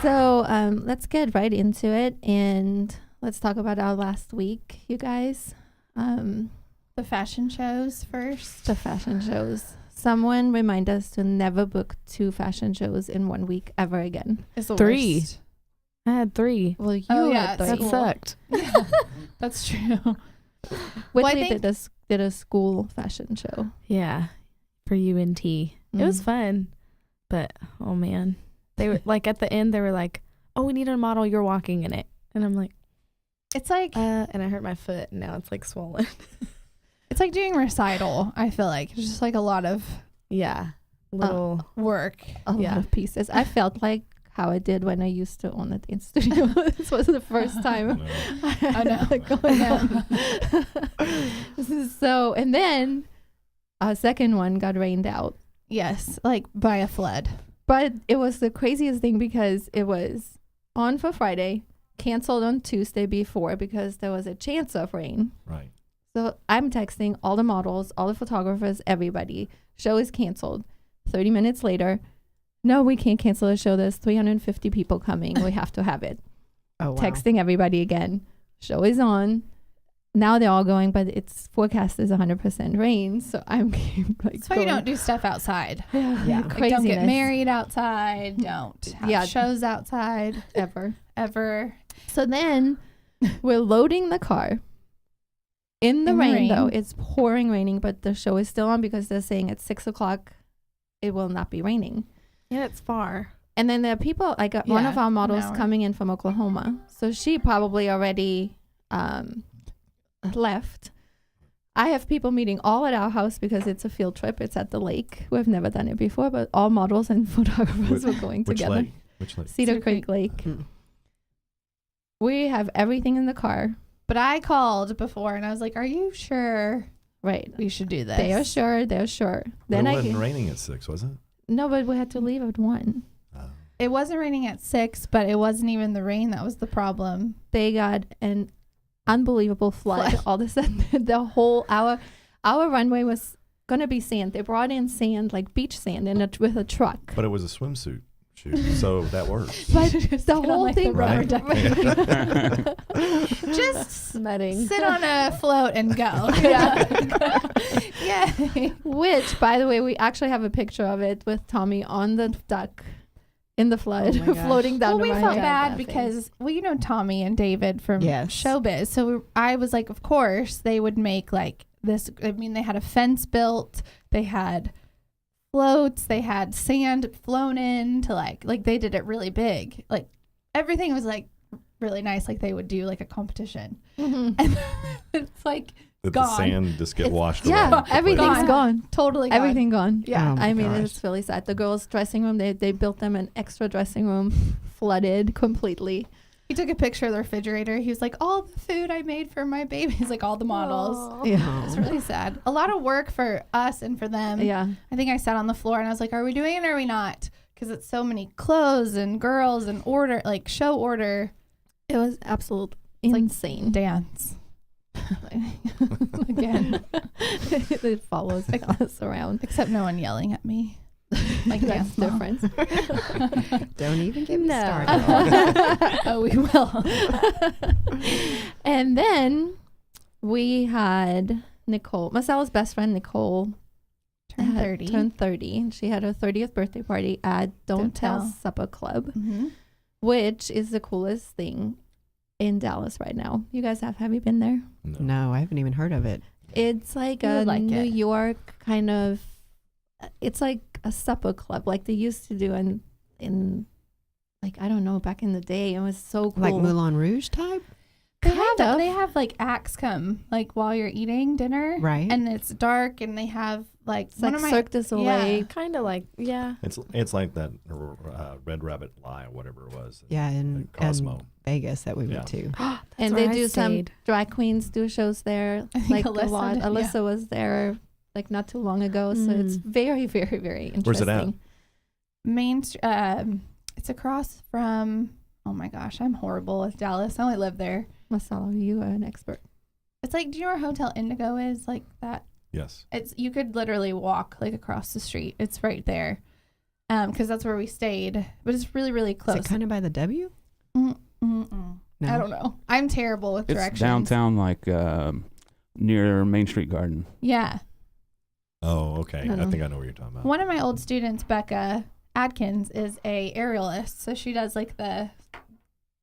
So let's get right into it, and let's talk about our last week, you guys. The fashion shows first. The fashion shows. Someone remind us to never book 2 fashion shows in 1 week ever again. It's the 3. worst. I had 3. Well, you yeah, had it's 3. That cool. sucked. That's true. Whitley think- did a school fashion show. Yeah, for UNT. It was fun, but oh man, they were like at the end. They were like, "Oh, we need a model. You're walking in it," and I'm like, It's like and I hurt my foot, and now it's like swollen. it's like doing recital. I feel like it's just like a lot of Yeah, little. work. A lot Yeah. of pieces. I felt like how I did when I used to own a dance studio. This was the first time No. I know. going on. So, and then a second one got rained out. Yes, like by a flood. But it was the craziest thing because it was on for Friday, canceled on Tuesday before because there was a chance of rain. Right. So I'm texting all the models, all the photographers, everybody. Show is canceled. 30 minutes later, no, we can't cancel the show. There's 350 people coming. We have to have it. Oh, wow. Texting everybody again. Show is on. Now they're all going, but it's forecast is 100% rain. So I'm like, That's why you don't do stuff outside. Yeah, Yeah. Like, craziness. don't get married outside. Don't have shows outside ever. ever. So then we're loading the car in the rain, though. It's pouring raining, but the show is still on because they're saying at 6:00 it will not be raining. Yeah, it's far. And then there are people, like one of our models coming in from Oklahoma. So she probably already left. I have people meeting all at our house because it's a field trip. It's at the lake. We've never done it before, but all models and photographers were going Which together. lake? Which lake? Cedar Creek Lake. Hmm. We have everything in the car. But I called before and I was like, "Are you sure Right. we should do this?" They are sure. They're sure. But Then it wasn't raining at 6, was it? No, but we had to leave at 1. It wasn't raining at 6, but it wasn't even the rain that was the problem. They got an unbelievable flood. All of a sudden, the whole our runway was gonna be sand. They brought in sand, like beach sand, with a truck. But it was a swimsuit shoot, so that works. But Just the get on, whole like, thing, rubber Just smedding. sit on a float and go. Yeah. Which, by the way, we actually have a picture of it with Tommy on the dock in the flood, Oh my gosh. floating down. Well, we the felt runway. bad because, well, you know Tommy and David from Yes. Showbiz. So I was like, of course, they would make like this. I mean, they had a fence built. They had floats. They had sand flown in to like they did it really big. Like everything was like really nice. Like they would do like a competition. Mhm. And it's like Did gone. the sand just get It's- washed yeah, away? everything's Gone. gone. totally gone. Everything gone. Yeah. Oh my I mean, gosh. it's really sad. The girls' dressing room, they built them an extra dressing room, flooded completely. He took a picture of the refrigerator. He was like, all the food I made for my babies, like all the models. Yeah. It's really sad. A lot of work for us and for them. Yeah. I think I sat on the floor and I was like, are we doing it or are we not? Because it's so many clothes and girls and order, like show order. It was absolute like insane. Dance. Again. It follows us around. Except no one yelling at me. Like That's dance mom. different. Don't even get me No. started. Oh, we will. And then we had Nicole, Marcella's best friend, Nicole, Turn had 30. Turned 30. And she had her 30th birthday party at Don't Tell Supper Club, Mm-hmm. which is the coolest thing in Dallas right now. You guys have you been there? No, I haven't even heard of it. It's like You a would like New it. York kind of, it's like a supper club like they used to do in like, I don't know, back in the day. It was so cool. Like Moulin Rouge type? Kind of. They have like acts come like while you're eating dinner. Right. And it's dark and they have like It's like Cirque du Soleil. Kind of like, yeah. It's like that Red Rabbit Lie or whatever it was. Yeah, in Cosmo. Vegas that we Yeah. went to. And where they I do some stayed. drag queens do shows there. I think Like Alyssa a lot. did, Alyssa was there like not too long ago. So it's very, very, very interesting. Where's it at? Main it's across from, oh my gosh, I'm horrible with Dallas. I only live there. Marcella, you are an expert. It's like, do you know where Hotel Indigo is? Like that Yes. You could literally walk like across the street. It's right there. Because that's where we stayed. But it's really, really close. Is it kind of by the W? No. No. I don't know. I'm terrible with It's directions. downtown, like near Main Street Garden. Yeah. Oh, okay. No. I think I know what you're talking about. One of my old students, Becca Adkins, is a aerialist. So she does like the,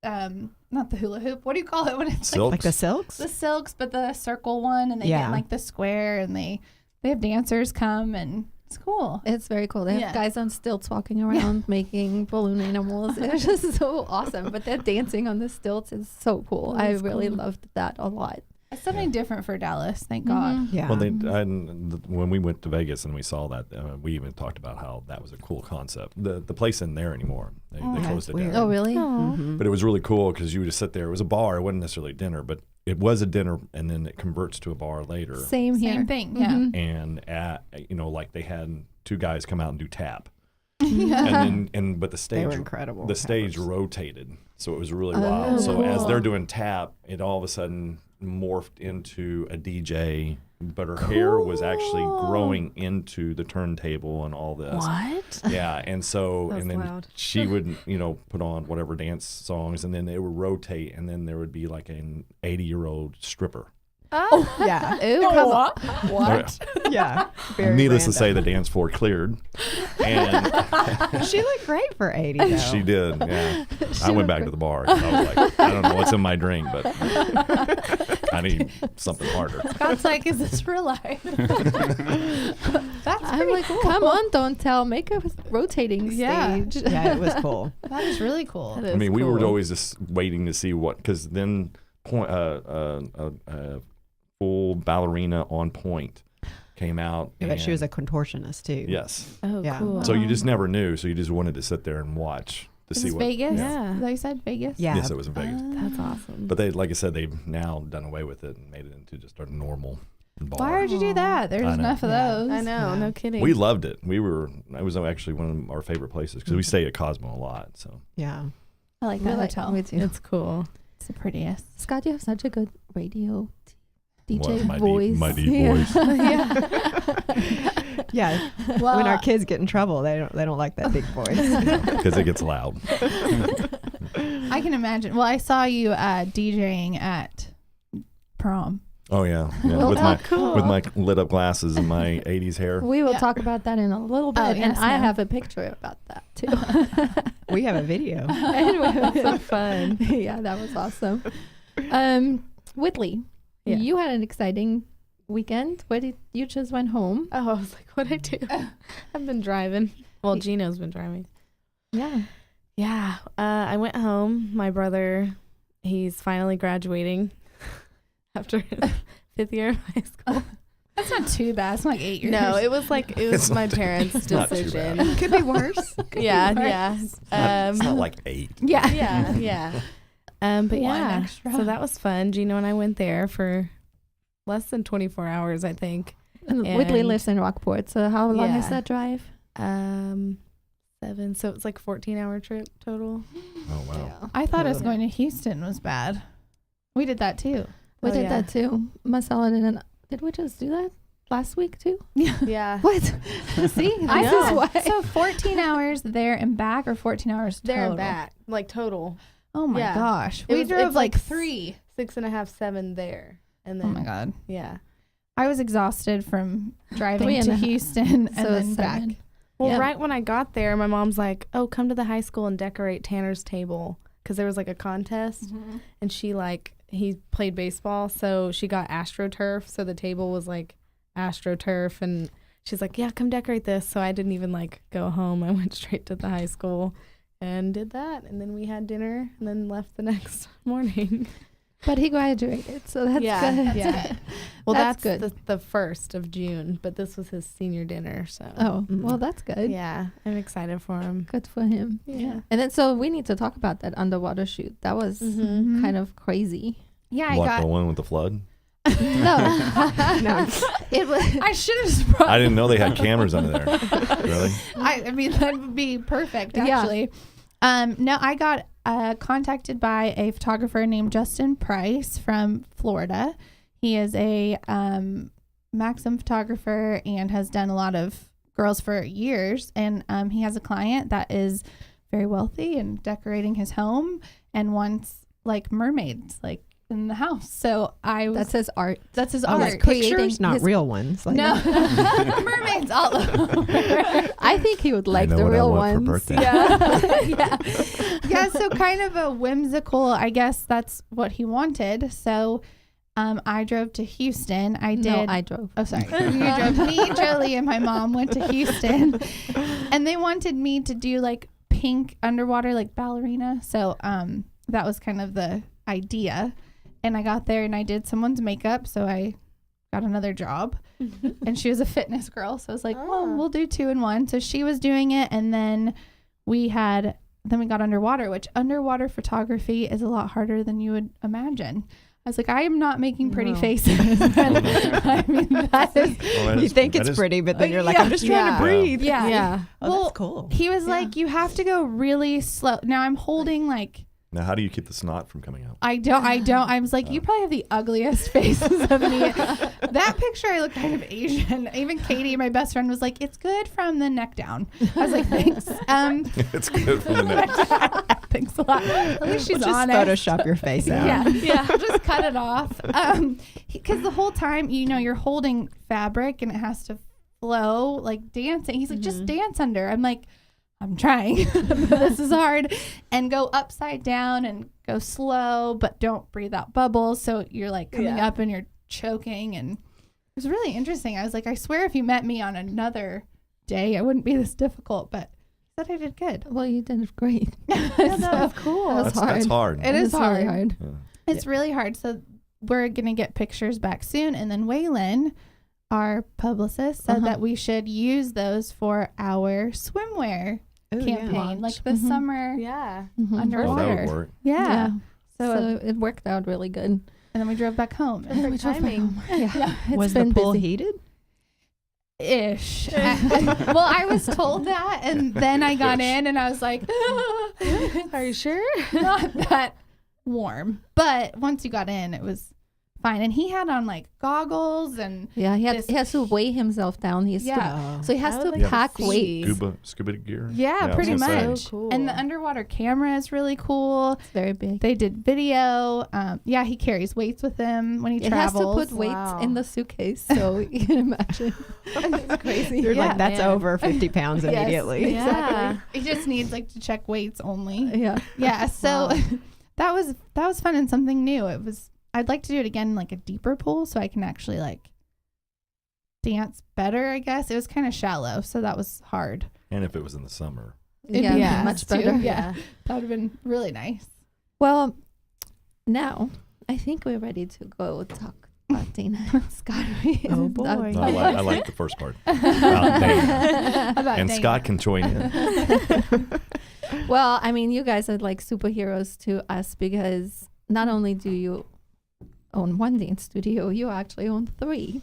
not the hula hoop. What do you call it when it's Silks? Like the silks? the silks, but the circle one, and they get in, like the square, and they have dancers come, and it's cool. It's very cool. They have Yeah. guys on stilts walking around making balloon animals. It's just so awesome. But that dancing on the stilts is so cool. That I is really cool. loved that a lot. It's something different for Dallas, thank God. Mhm. Yeah. Well, when we went to Vegas and we saw that, we even talked about how that was a cool concept. The place isn't there anymore. They Oh. Yeah, closed it's it weird. down. Oh, really? Mhm. But it was really cool because you would just sit there. It was a bar. It wasn't necessarily dinner, but it was a dinner, and then it converts to a bar later. Same here. Same thing, yeah. Mhm. And like they had 2 guys come out and do tap, Yeah. but the They were stage incredible. the stage tappers. rotated, so it was really Oh, wild. So as cool. they're doing tap, it all of a sudden morphed into a DJ, but her hair was actually growing into the turntable and all this. What? Yeah, and so That's and then loud. she would put on whatever dance songs, and then it would rotate, and then there would be like an 80-year-old stripper. Oh, Yeah. Ew. What? Yeah. Very Needless to say, random. the dance floor cleared, and She looked great for 80, though. she did. Yeah, I went back to the bar. And I was like, I don't know what's in my drink, but I need something harder. God's like, is this real life? That's I'm pretty like, cool. come on, don't tell. Make a rotating Yeah. stage. Yeah, it was cool. That is really cool. That I is mean, we were cool. always just waiting to see what, because then full ballerina on point came out. Yeah, but she was and- a contortionist, too. yes. Oh, Yeah. cool. So you just never knew. So you just wanted to sit there and watch to Is see this what. Vegas? Yeah. They said Vegas? Yeah. Yes, it was in Vegas. That's awesome. But they, like I said, they've now done away with it and made it into just a normal bar. Why would you do that? There's I know. enough of Yeah. those. I know, Yeah. no kidding. We loved it. It was actually one of our favorite places because we stay at Cosmo a lot. So Yeah. I like We that like- hotel. we too. It's cool. It's the prettiest. Scott, you have such a good radio DJ What, my deep- voice. my deep Yeah. voice. Yeah. Well, When our kids get in trouble, they don't like that big voice. Because it gets loud. I can imagine. Well, I saw you DJing at prom. Oh yeah, Well, with my lit up glasses and my '80s hair. We will Yeah. talk about that in a little bit. Oh, and yes, I ma'am. have a picture about that too. We have a video. Anyway, So fun. yeah, that was awesome. Whitley, Yeah. you had an exciting weekend. You just went home? Oh, I was like, what'd I do? I've been driving. Well, Gino's been driving. Yeah. Yeah. I went home. My brother, he's finally graduating after his 5th year of high school. That's not too bad. It's not like 8 years. No, it was It's my not- parents' it's not too decision. Could be worse. Yeah, yeah. It's not like 8. Yeah. Yeah, yeah. But One yeah, extra. so that was fun. Gino and I went there for less than 24 hours, I think. And Whitley And- lives in Rockport. So how long is Yeah. that drive? 7. So it's like 14-hour trip total. Oh wow. I thought us Yeah. going to Houston was bad. We did that too. We Oh, did yeah. that too. Marcella did we just do that last week too? Yeah. What? See? I This know. is why. So 14 hours there and back, or 14 hours total? There and back, like total. Oh my Yeah. gosh. It We was- drove it's like like 3. 6.5, 7 there. And Oh then, my God. yeah. I was exhausted from driving 3.5. to Houston and So then back. 7. Well, Yeah. right when I got there, my mom's like, oh, come to the high school and decorate Tanner's table. Because there was like a contest. And he played baseball. So she got AstroTurf. So the table was like AstroTurf. And she's like, yeah, come decorate this. So I didn't even go home. I went straight to the high school and did that. And then we had dinner and then left the next morning. But he graduated, so that's Yeah, good. yeah. Well, That's that's, good. the 1st of June, but this was his senior dinner, so. Oh, Mhm. well, that's good. Yeah, I'm excited for him. Good for him. Yeah. And then, so we need to talk about that underwater shoot. That was Mhm. kind of crazy. Yeah, What, the one with the flood? No, No. it was. I should have just brought I didn't know they had cameras under there. Really? I mean, that would be perfect, Yeah. actually. No, I got contacted by a photographer named Justin Price from Florida. He is a Maxim photographer and has done a lot of girls for years. And he has a client that is very wealthy and decorating his home and wants like mermaids like in the house. So That's his art. That's his Oh, art. like pictures, creating not his- real ones. Like, No, mermaids all over. I think he would like know the what I real want for ones. birthday. Yeah, so kind of a whimsical, I guess that's what he wanted. So I drove to Houston. I did. No, I drove. Oh, sorry. You drove. Me, Jolie, and my mom went to Houston, and they wanted me to do like pink underwater, like ballerina. So that was kind of the idea. And I got there and I did someone's makeup. So I got another job, and she was a fitness girl. So I was like, well, we'll do 2 in 1. So she was doing it, and then we got underwater, which underwater photography is a lot harder than you would imagine. I was like, I am not making pretty No. faces. I mean, that is, you think it's pretty, but then you're like, Yeah. I'm just trying to breathe. yeah. Oh, Well, that's cool. He was like, you have to go really slow. Now I'm holding like, Now, how do you keep the snot from coming out? I don't. I was like, you probably have the ugliest faces of me. That picture, I look kind of Asian. Even Katie, my best friend, was like, it's good from the neck down. I was like, thanks. It's good for the neck. Thanks a lot. At least she's We'll just honest. Photoshop your face out. Yeah. Just cut it off. Because the whole time, you're holding fabric and it has to flow like dancing. He's like, just dance under. I'm like, I'm trying. This is hard. And go upside down and go slow, but don't breathe out bubbles. So you're like coming up and you're choking. And it was really interesting. I was like, I swear if you met me on another day, it wouldn't be this difficult, but I thought I did good. Well, you did great. That's cool. That's That's hard. It is really hard. hard. Yeah. It's really hard. So we're going to get pictures back soon. And then Waylon, our publicist, said that we should use those for our swimwear Ooh, campaign, like the Mhm. summer Yeah. Oh, that underwater. would work. Yeah. So, So it worked out really good. and then we drove back home. And we drove back home. Yeah, it's Was the been pool busy. heated? Ish. Well, I was told that, and then I got in, and I was like, Are you sure? not that warm. But once you got in, it was fine. And he had on like goggles and Yeah, This- he has to weigh himself down. So he has I to would like pack to weight. see. Scuba gear? yeah, I was pretty gonna say. much. So cool. And the underwater camera is really cool. It's very big. They did video. Yeah, he carries weights with him when he It has travels. to put weights Wow. in the suitcase, so you can imagine. It's crazy. You're Yeah, like, that's man. over 50 pounds Yes, immediately. Yeah. He just needs like to check weights only. Yeah. Yeah, so Wow. that was fun and something new. I'd like to do it again in like a deeper pool so I can actually like dance better, I guess. It was kind of shallow, so that was hard. And if it was in the summer. It'd Yeah, be Yeah. much too. better. Yeah. That would have been really nice. Well, now I think we're ready to go talk about Dana and Scott. Oh, boy. No, I like the first part. About Dana. About And Dana. Scott can join in. Well, I mean, you guys are like superheroes to us because not only do you own one dance studio, you actually own 3.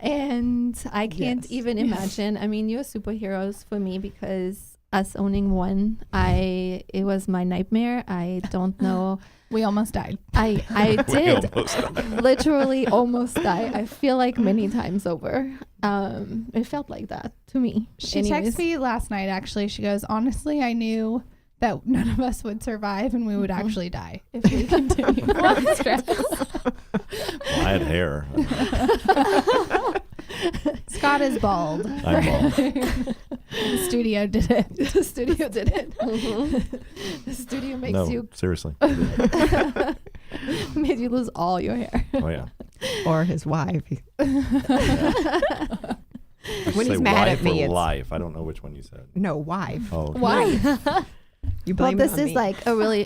And I can't Yes. even imagine. I mean, you're superheroes for me because us owning one, it was my nightmare. I don't know. We almost died. I We did almost- literally almost die. I feel like many times over. It felt like that to me. She Anyways. texted me last night, actually. She goes, honestly, I knew that none of us would survive and we would actually die if we continued. Well, stress. Well, I had hair. Scott is bald. I'm bald. The studio did it. The studio did it. The studio makes No, you seriously. made you lose all your hair. Oh, yeah. Or his wife. When Say he's mad wife at me, or it's life. I don't know which one you said. no wife. Oh, okay. Why? You Well, blame this it on is me. like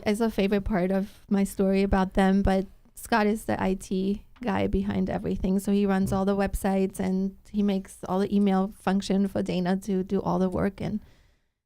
is a favorite part of my story about them, but Scott is the IT guy behind everything. So he runs all the websites and he makes all the email function for Dana to do all the work. And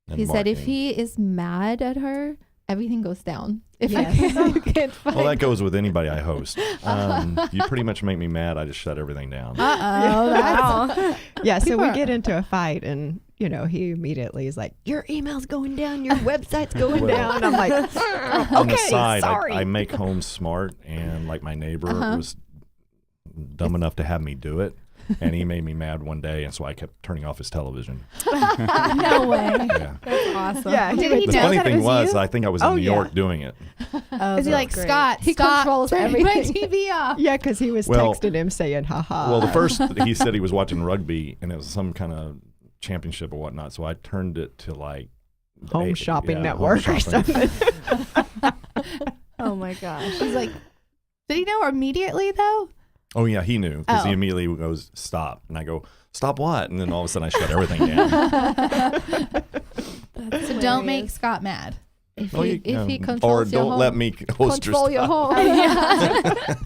And he said if marketing. he is mad at her, everything goes down. If Yes. you can't find Well, that goes with anybody I host. You pretty much make me mad. I just shut everything down. Uh-oh. That's Yeah, so People we are- get into a fight and, he immediately is like, your email's going down, your website's going Well, down. I'm like, On the okay, side, sorry. I make home smart, and like my neighbor Uh-huh. was dumb enough to have me do it. And he made me mad one day, and so I kept turning off his television. No way. Yeah. That's awesome. Yeah, Did he The know funny that it thing was, you? I think I was in Oh, New yeah. York doing it. Oh, Is he like, that's great. Scott, He stop controls turning my everything. TV off? Yeah, because he was Well- texting him saying, haha. Well, the first, he said he was watching rugby, and it was some kind of championship or whatnot, so I turned it to like Home eight- Shopping Home Network or Shopping. something. Oh my gosh. She's like, did he know immediately though? Oh, yeah, he knew, because he Oh. immediately goes, stop. And I go, stop what? And then all of a sudden I shut everything down. So don't make Scott mad. If Oh, he, you- if he or controls your don't home, let me host your control your stuff. home.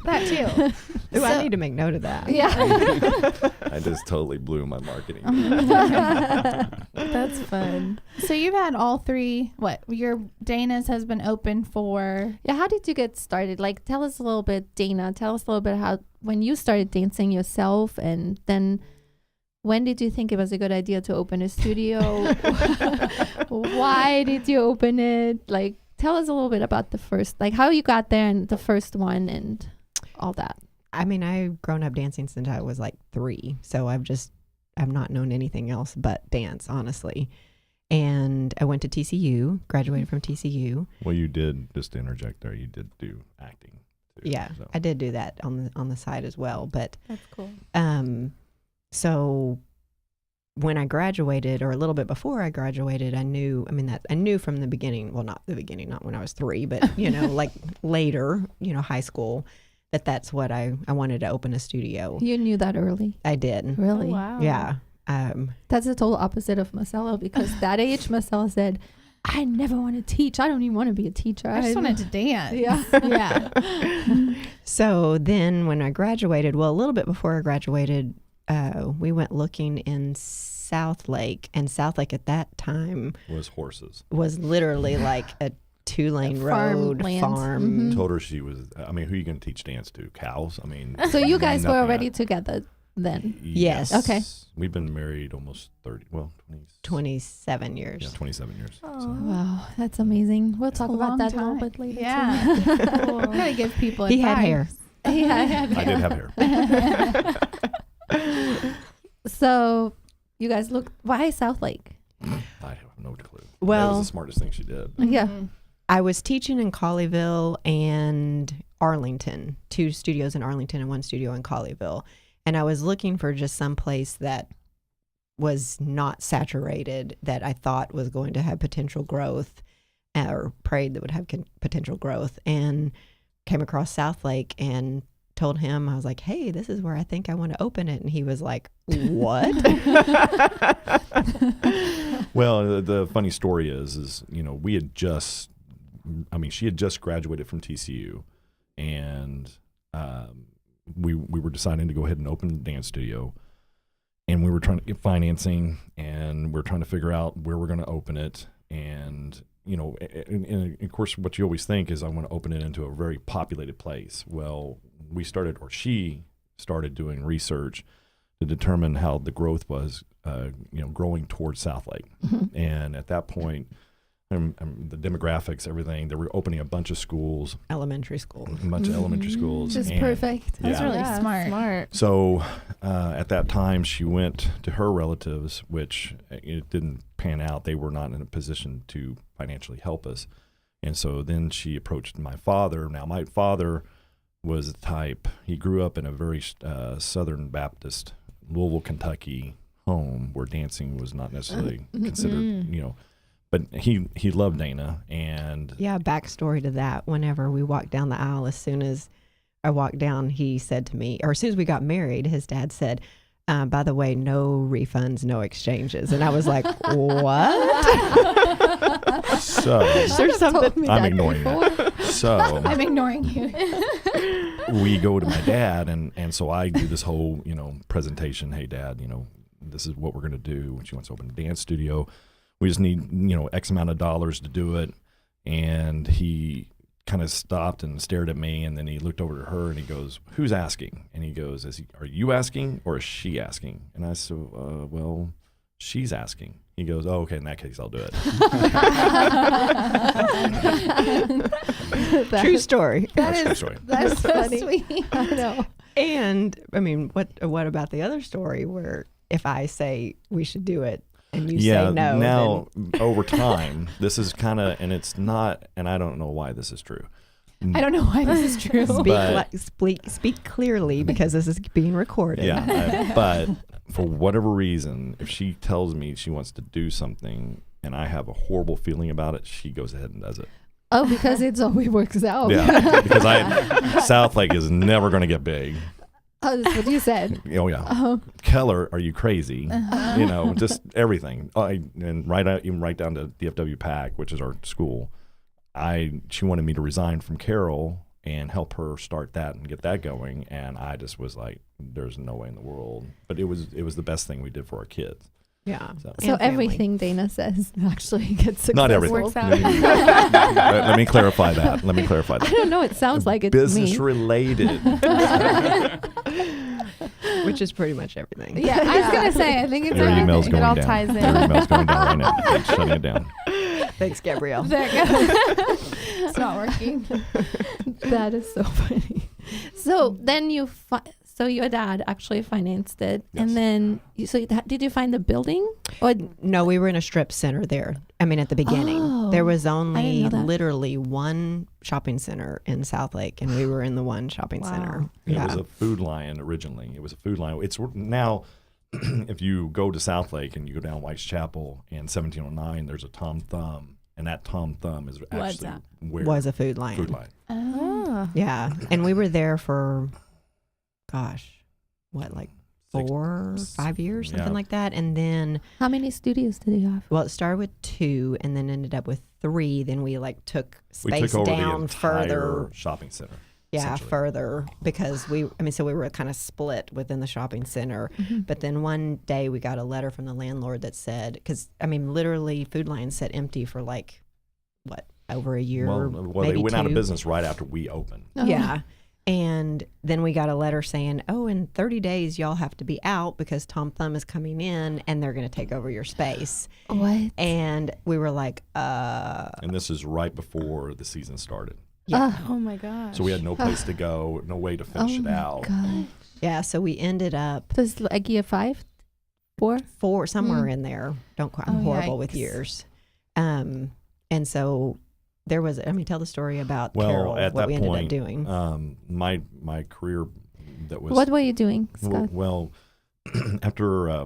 That too. Ooh, I So- need to make note of that. Yeah. I just totally blew my marketing. That's fun. So you've had all three. What your Dana's has been open for? Yeah, how did you get started? Like, tell us a little bit, Dana. Tell us a little bit how when you started dancing yourself, and then when did you think it was a good idea to open a studio? Why did you open it? Like, tell us a little bit about the first, like how you got there and the first one and all that. I mean, I've grown up dancing since I was like 3. So I've not known anything else but dance, honestly. And I went to TCU, graduated from TCU. Well, you did, just to interject there, you did do acting. Too, Yeah, so. I did do that on the side as well. But That's cool. so when I graduated, or a little bit before I graduated, I knew from the beginning, well, not the beginning, not when I was 3, but, like later, high school, that's what I wanted to open a studio. You knew that early, I did. really? Oh, wow. Yeah. That's the total opposite of Marcella, because that age, Marcella said, I never want to teach. I don't even want to be a teacher. I just wanted to dance. Yeah. Yeah. So then when I graduated, well, a little bit before I graduated, we went looking in Southlake, and Southlake at that time Was horses. was literally like a 2-lane road Farmland. farm. Mhm. Told her she was, I mean, who are you going to teach dance to? Cows? I mean. So you guys were nothing already else. together then? Yes. Okay. We've been married almost 20. 27 years. Yeah, 27 years. Oh. So. Wow, that's amazing. We'll talk a about long that a little time. bit later. Yeah. Cool. Gotta give people He had advice. hair. Too. Yeah. I did have hair. So you guys look. Why Southlake? I have no clue. That Well, was the smartest thing she did. Yeah. I was teaching in Colleyville and Arlington, 2 studios in Arlington and 1 studio in Colleyville. And I was looking for just some place that was not saturated, that I thought was going to have potential growth, or prayed that would have potential growth, and came across Southlake and told him, I was like, hey, this is where I think I want to open it. And he was like, what? Well, the funny story is we had just, she had just graduated from TCU, and we were deciding to go ahead and open the dance studio, and we were trying to get financing, and we're trying to figure out where we're going to open it, and and of course, what you always think is I want to open it into a very populated place. Well, she started doing research to determine how the growth was, growing towards Southlake. Mhm. And at that point, the demographics, everything, they were opening a bunch of schools, Elementary school. a bunch of elementary schools. Just and perfect. That's Yeah. really Yeah, smart. So at that time, she went to her relatives, which it didn't pan out. They were not in a position to financially help us. And so then she approached my father. Now, my father was the type, he grew up in a very Southern Baptist, Louisville, Kentucky home where dancing was not necessarily considered, but he loved Dana. And Yeah, backstory to that. Whenever we walked down the aisle, as soon as I walked down, he said to me, or as soon as we got married, his dad said, by the way, no refunds, no exchanges. And I was like, what? so There's something. I'm ignoring that. So I'm ignoring you. we go to my dad, and so I do this whole, presentation. Hey, Dad, this is what we're going to do. She wants to open a dance studio. We just need, X amount of dollars to do it. And he kind of stopped and stared at me, and then he looked over to her and he goes, who's asking? And he goes, are you asking or is she asking? And I said, well, she's asking. He goes, oh, okay, in that case, I'll do it. True story. That That's a is story. that's so funny. sweet. I know. And I mean, what about the other story where if I say we should do it and you say no? Now, over time, this is kind of, and it's not, and I don't know why this is true. I don't know why this is true. Speak clearly because this is being recorded. Yeah, but for whatever reason, if she tells me she wants to do something and I have a horrible feeling about it, she goes ahead and does it. Oh, because it's always works out. Yeah, because Southlake is never going to get big. Oh, that's what you said. Oh yeah. Uh-huh. Keller, are you crazy? You know, just everything. And even right down to DFW PAC, which is our school. She wanted me to resign from Carroll and help her start that and get that going, and I just was like, "There's no way in the world." But it was the best thing we did for our kids. Yeah. So everything Dana says actually gets successful. Not everything. Works out. Let me clarify that. I don't know. It sounds like it's business me. related. Which is pretty much everything. Yeah, I was gonna say I think it's Your email's everything. going It all down. ties in. Your email's going down right now. I'm shutting it down. Thanks, Gabrielle. There it goes. It's not working. That is so funny. So then so your dad actually financed it, Yes. and then did you find the building? Or No, we were in a strip center there. I mean, at the beginning, Oh, there was I only didn't know that. literally one shopping center in Southlake, and we were in the one shopping center. It Yeah. was a Food Lion originally. It was a Food Lion. It's now, if you go to Southlake and you go down White's Chapel in 1709, there's a Tom Thumb, and that Tom Thumb is actually that? where Was a Food Lion. Food Lion. Oh. Yeah, and we were there for, gosh, what, like 5 years, something Yeah. like that. And then, how many studios did you have? well, it started with 2 and then ended up with 3. Then we like took We space took over the down entire further. shopping center. Yeah, essentially. further because so we were kind of split within the shopping center. Mm-hmm. But then one day we got a letter from the landlord that said, because literally Food Lion sat empty for like, what, over a year? Well, maybe they went out of 2. business right after we opened. Oh. Yeah. And then we got a letter saying, oh, in 30 days, y'all have to be out because Tom Thumb is coming in and they're going to take over your space. What? And we were like, And this is right before the season started. yeah. Oh my gosh. So we had no place to go, no way to finish it out. God. Yeah. So we ended up This is like year 5, 4. somewhere in there. Don't quite, I'm Oh, horrible with yikes. years. And so there was, tell the story about Well, Carol, at what that we ended point, up doing. my career that was What were you doing, Scott? well after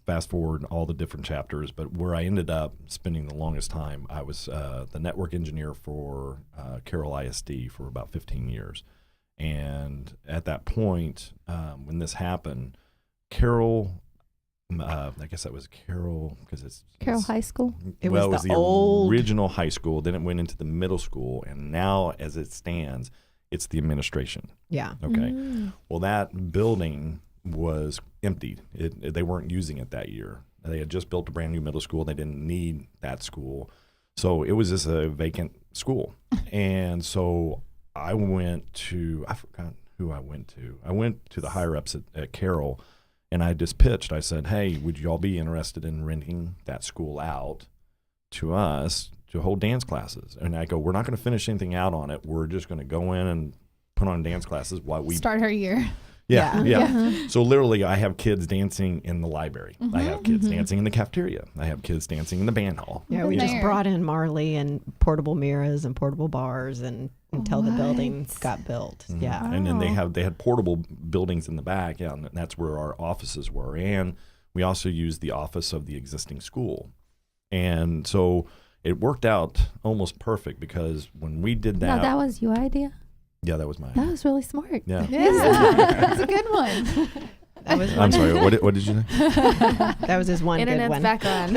fast forward all the different chapters, but where I ended up spending the longest time, I was the network engineer for Carroll ISD for about 15 years. And at that point, when this happened, Carroll, I guess that was Carroll because it's Carroll High School? It well, was it the was the old- original high school. Then it went into the middle school, and now as it stands, it's the administration. Yeah. Okay. Well, that building was emptied. They weren't using it that year. They had just built a brand new middle school. They didn't need that school. So it was just a vacant school. And so I forgot who I went to. I went to the higher ups at Carroll, and I just pitched. I said, hey, would you all be interested in renting that school out to us to hold dance classes? And I go, we're not going to finish anything out on it. We're just going to go in and put on dance classes while we Start her year. Yeah. So literally, I have kids dancing in the library. I have kids dancing in the cafeteria. I have kids dancing in the band hall. Yeah, we Been just there. brought in Marley and portable mirrors and portable bars and until the building got built. Mhm. Yeah. And then they had portable buildings in the back. Yeah, and that's where our offices were. And we also used the office of the existing school. And so it worked out almost perfect because when we did No, that, that was your idea? yeah, that was mine. That was really smart. Yeah. That's a good one. That was I'm sorry. What did you say? that was his one good Internet's one. back on.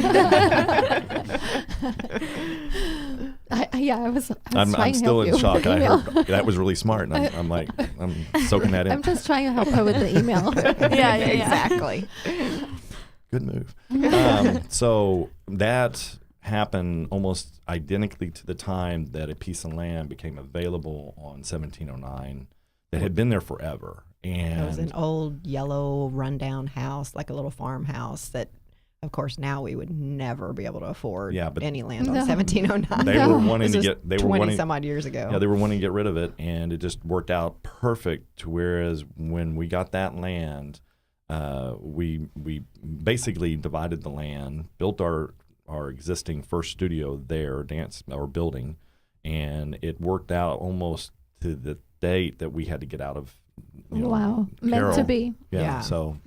I was I'm trying to still help in you shock. with the I email. heard that was really smart. And I'm like, I'm soaking that in. I'm just trying to help her with the email. Yeah. Exactly. Good move. So that happened almost identically to the time that a piece of land became available on 1709 that had been there forever. It was an And old yellow rundown house, like a little farmhouse that of course, now we would never be able to afford Yeah, but- any land on No. 1709. They were wanting to This was get. They were 20 wanting. some odd years ago. Yeah, they were wanting to get rid of it, and it just worked out perfect. Whereas when we got that land, we basically divided the land, built our existing first studio there, building, and it worked out almost to the date that we had to get out of. Wow. Meant Carroll. to be. Yeah. Yeah. So,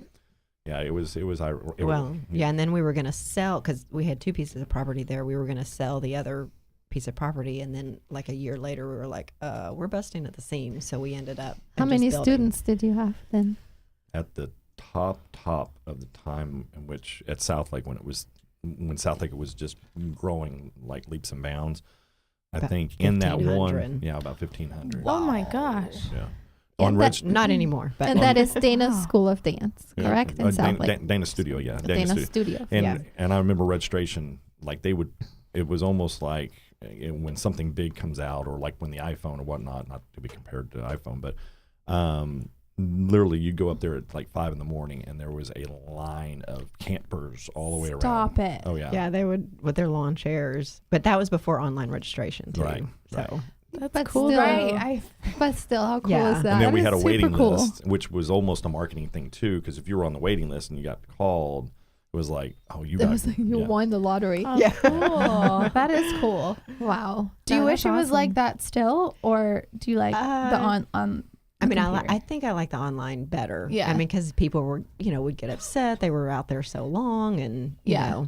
yeah, it was. Well, yeah, and then we were going to sell, because we had 2 pieces of property there. We were going to sell the other piece of property, and then like a year later, we were like, we're busting at the seams. So we ended up. How just many building. students did you have then? At the top of the time in which at Southlake when Southlake was just growing like leaps and bounds. I About think in that one, 1,500. about 1,500. Oh my gosh. Yeah. Yeah, On that- Not anymore, but And that is Dana's Wow. School of Dance, Yeah. correct? In South Lake. Dana Studio, yeah. Dana Studio. And Yeah. and I remember registration, like it was almost like when something big comes out, or like when the iPhone or whatnot, not to be compared to iPhone, but literally you'd go up there at like 5 a.m. and there was a line of campers all the way around. Stop it. Oh yeah. yeah, they would with their lawn chairs. But that was before online registration too. Right, So right. That's But cool. still- Right. But still, how cool Yeah. is that? And then we That had a is waiting super cool. list, which was almost a marketing thing too, because if you were on the waiting list and you got called, it was like, oh, you It got was like you yeah. won the lottery. Oh, Yeah. cool. That is cool. Wow. Do you No, wish it that's was like awesome. that still, or do you like the on? I mean, computer? I think I like the online better. Yeah. I mean, because people were, would get upset. They were out there so long, and Yeah.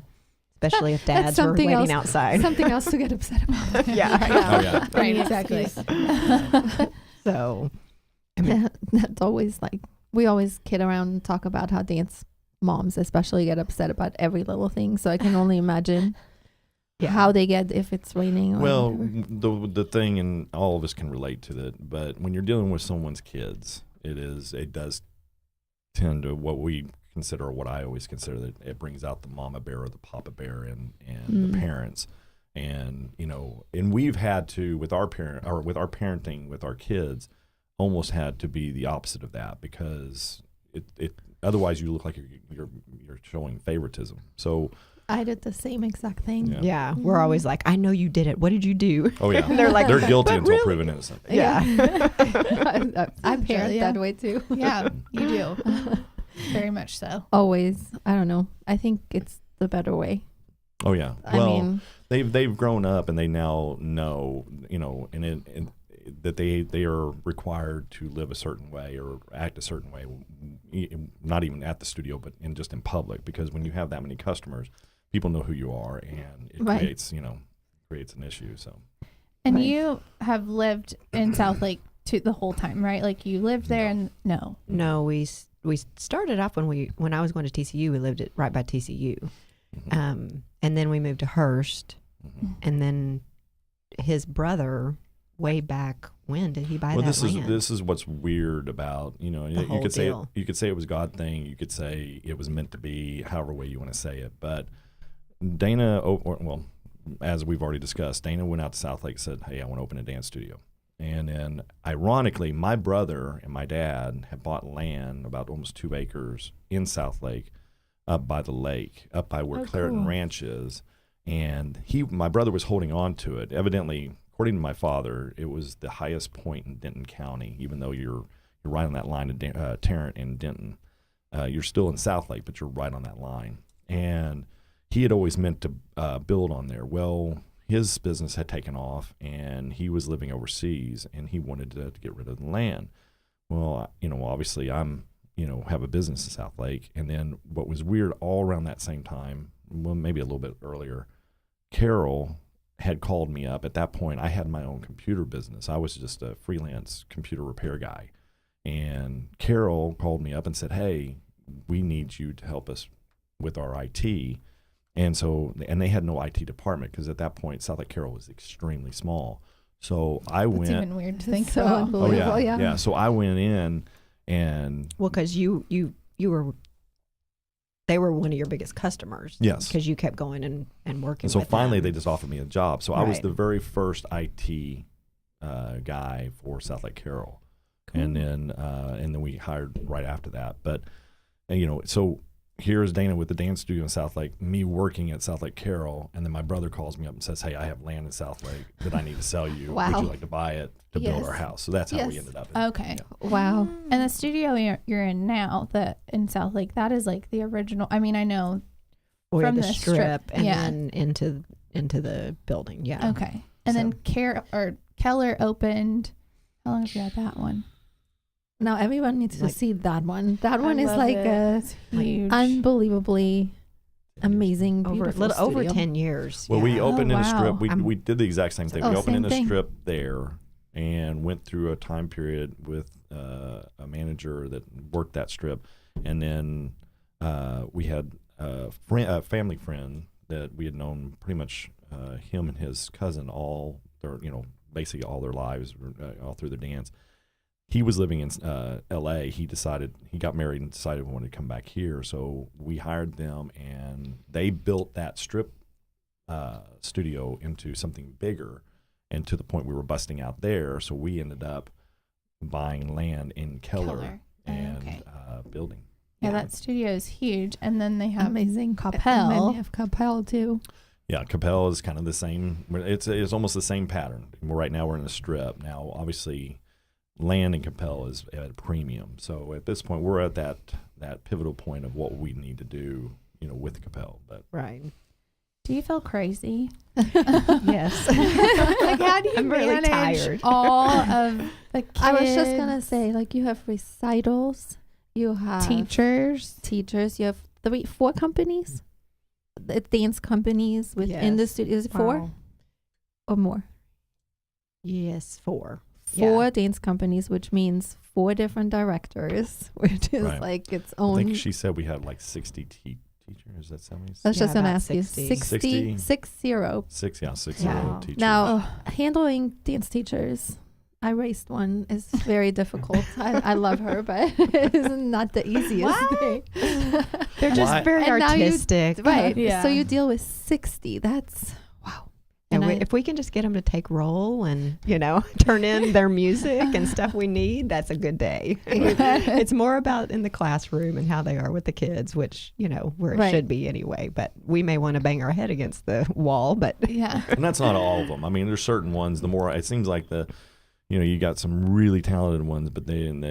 especially if That's dads were something waiting else. outside. Something else to get upset about. Yeah. Oh yeah. Right, Any exactly. excuse. So, I mean, That's always like, we always kid around and talk about how dance moms especially get upset about every little thing. So I can only imagine how they get if it's raining. Or Well, whatever. the thing, and all of us can relate to that, but when you're dealing with someone's kids, it does tend to what we consider, or what I always consider, that it brings out the mama bear or the papa bear and the parents. And and we've had to with our parenting with our kids, almost had to be the opposite of that, because it otherwise you look like you're showing favoritism. So I did the same exact thing. Yeah. we're always like, I know you did it. What did you do? oh yeah, They're like, they're guilty "But until really?" proven innocent. Yeah. I parent Yeah. that way too. Yeah, you do. Very much so. Always. I don't know. I think it's the better way. Oh yeah. I Well, mean, they've grown up and they now know, and that they are required to live a certain way or act a certain way, not even at the studio, but just in public, because when you have that many customers, people know who you are, and it Right. creates an issue. So And Right. you have lived in Southlake the whole time, right? Like you lived there, and no. No, we started off when I was going to TCU. We lived right by TCU, and then we moved to Hearst, and then his brother, way back when, did he buy well, that land? this is what's weird about you whole could deal. say it was God thing, you could say it was meant to be, however way you want to say it, but Dana, well, as we've already discussed, Dana went out to Southlake and said, hey, I want to open a dance studio. And then, ironically, my brother and my dad had bought land, about almost 2 acres in Southlake, up by the lake, up by where Clareton cool. Ranch is. And my brother was holding on to it. Evidently, according to my father, it was the highest point in Denton County, even though you're right on that line of Tarrant and Denton. You're still in Southlake, but you're right on that line. And he had always meant to build on there. Well, his business had taken off, and he was living overseas, and he wanted to get rid of the land. Well, obviously I'm, have a business in Southlake. And then what was weird, all around that same time, well, maybe a little bit earlier, Carol had called me up. At that point, I had my own computer business. I was just a freelance computer repair guy. And Carol called me up and said, hey, we need you to help us with our IT. And they had no IT department, because at that point, Southlake Carroll was extremely small. So I It's went. even weird to think so about. unbelievable. Oh yeah, yeah. yeah. So I went in, and Well, because you were, they were one of your biggest customers. Yes. Because you kept going and working. and so with finally them. they just offered me a job. So I was Right. the very first IT guy for Southlake Carroll, and then we hired right after that. But so here's Dana with the dance studio in Southlake, me working at Southlake Carroll, and then my brother calls me up and says, hey, I have land in Southlake that I need to sell you. Wow. Would you like to buy it to build Yes. our house? So that's how we Yes. ended up. Okay. Wow. And the studio you're in now, in Southlake, that is like the original. I mean, I know. Or From the the strip, strip, and yeah. then into the building. Yeah. Okay. And then Keller opened. How long have you had that one? Now everyone needs to Like- see that one. That I one is love like it. a It's huge. unbutterfully amazing, beautiful over studio. 10 years. Well, we yeah. opened in a wow. strip. I'm- We did the exact same thing. Oh, We opened in same a thing. strip there and went through a time period with a manager that worked that strip. And then we had a family friend that we had known pretty much him and his cousin basically all their lives, all through their dance. He was living in L.A. He got married and decided he wanted to come back here. So we hired them, and they built that strip studio into something bigger, and to the point we were busting out there. So we ended up buying land in Keller, and Okay. building. Yeah, that studio is huge. And then they have Amazing. Coppell. And then you have Coppell too. Yeah, Coppell is kind of the same. It's almost the same pattern. Right now we're in a strip. Now, obviously, land in Coppell is at a premium. So at this point, we're at that pivotal point of what we need to do, with Coppell. But Right. Do you feel crazy? Yes. Like, how do you I'm really manage tired. all of the kids? I was just gonna say, like, you have recitals, you have teachers. you have 4 companies, the dance companies within the Yes. studio. Is it 4 Wow. or more? Yes, 4. 4 dance companies, which means 4 different directors, which is Right. like its I own. think she said we had like 60 teachers. Is that something? I was Yeah, just gonna about ask you 60. 60. 60. 6 Wow. teachers. Now, handling dance teachers, I raised one, is very difficult. I love her, but it's not the easiest thing. They're just Why- very And now you- artistic. Right. Yeah. So you deal with 60. That's wow. And And if we can just get them to take roll and, turn in their music and stuff we need, that's a good day. It's more about in the classroom and how they are with the kids, which, where it Right. should be anyway. But we may want to bang our head against the wall, but Yeah. And that's not all of them. I mean, there's certain ones. The more it seems like you got some really talented ones, but and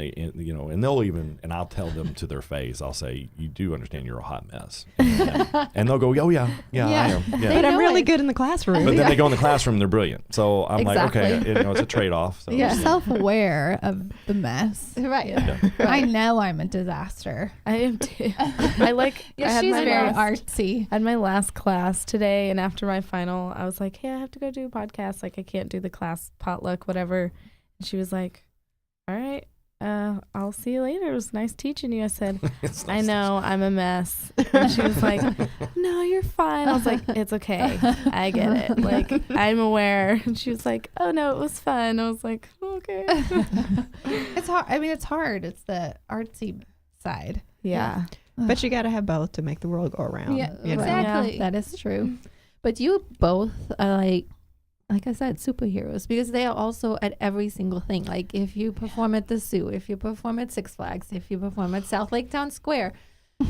they'll even, and I'll tell them to their face, I'll say, you do understand you're a hot mess, and they'll go, oh yeah, I am, yeah. but I'm know really it. good in the classroom. But then they go in the classroom, and they're brilliant. So I'm Exactly. like, okay, it's a trade off. So, Yeah. You're self-aware of the mess. right. Yeah. I know I'm a disaster. I am too. I had she's my very last- artsy. I had my last class today, and after my final, I was like, hey, I have to go do a podcast. Like, I can't do the class potluck, whatever. And she was like, all right, I'll see you later. It was nice teaching you. I said, It's I nice. know, I'm a mess. And she was like, no, you're fine. I was like, it's okay. I get it. Like, I'm aware. And she was like, oh, no, it was fun. I was like, okay. It's hard. I mean, it's hard. It's the artsy side. Yeah. But you got to have both to make the world go around. Yeah, you know? exactly. That is true. But you both are like I said, superheroes, because they are also at every single thing. Like if you perform at the Zoo, if you perform at Six Flags, if you perform at Southlake Town Square,